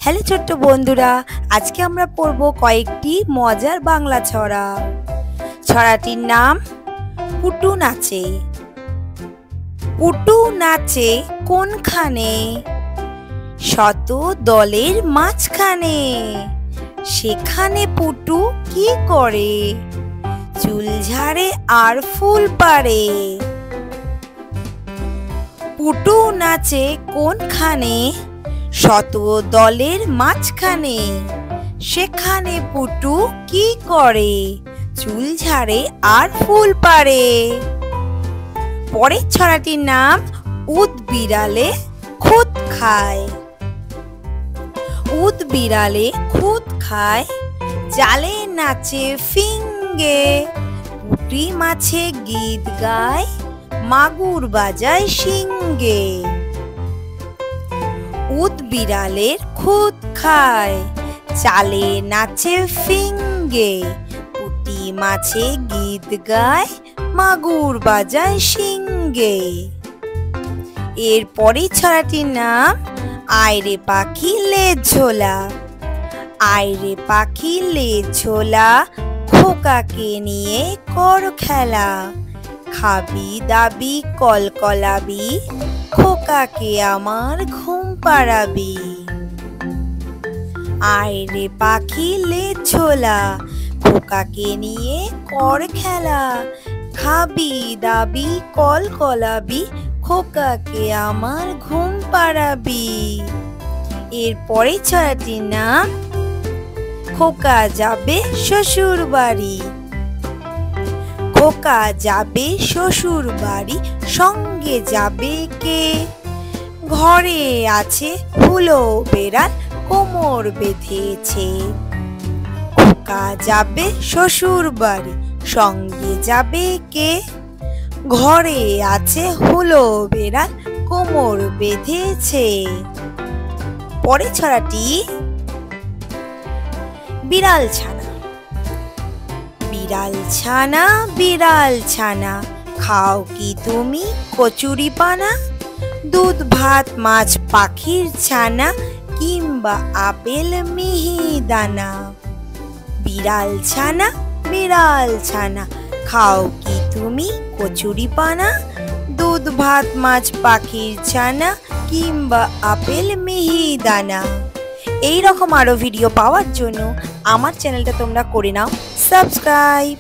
Hello ছোট্ট বন্ধুরা, আজকে আমরা পড়ব কয়েকটি মজার বাংলা ছড়া। ছড়াটির নাম পুটু নাচে। পুটু নাচে কোনখানে? শত দলের মাঝখানে। সেখানে পুটু কি করে? চুল ঝাড়ে আর ফুল পাড়ে। পুটু নাচে কোনখানে? শত দলের মাঝখানে। সেখানে পুটু কি করে? চুল ঝাড়ে আর ফুল পাড়ে। পরের ছড়াটির নাম উদ বিড়ালে খুদ খায়। উদ বিড়ালে খুদ খায়, জালে নাচে ফিঙ্গে। পুঁটি মাছে গীত গায়, মাগুর বাজায় শিঙ্গে। উদ বিড়ালের খুদ খায়, চালে নাচে ফিঙ্গে। পুঁটি মাছে গীত গায়, মাগুর বাজায় শিঙ্গে। এরপরে ছড়াটির নাম আয়রে পাখি লেজ ঝোলা। আয়রে পাখি লেজ ঝোলা, খোকাকে নিয়ে কর খেলা। খাবি দাবি কলকলাবি, খোকাকে আমার ঘুম পাড়াবি। আয়রে পাখি লেজ ঝোলা, খোকাকে নিয়ে কর খেলা। খাবি দাবি কলকলাবি, খোকাকে আমার ঘুম পাড়াবি। এরপরে ছড়াটির নাম খোকা যাবে শ্বশুর বাড়ি। খোকা যাবে শ্বশুর বাড়ি, সঙ্গে যাবে কে? ঘরে আছে হুলো বেড়াল, কোমর বেঁধেছে। খোকা যাবে শ্বশুর বাড়ি, সঙ্গে যাবে কে? ঘরে আছে হুলো বেড়াল, কোমর বেঁধেছে। পরে ছড়াটি বিড়াল ছানা। বিড়াল ছানা বিড়াল ছানা, খাও কি তুমি কচুরি পানা? দুধ ভাত মাছ পাখির ছানা, কিংবা আপেল মিহিদানা। বিড়াল ছানা বিড়াল ছানা, খাও কি তুমি কচুরি পানা? দুধ ভাত মাছ পাখির ছানা, কিংবা আপেল মিহিদানা। এই রকম আরো ভিডিও পাওয়ার জন্য আমার চ্যানেলটা তোমরা করে নাও সাবস্ক্রাইব।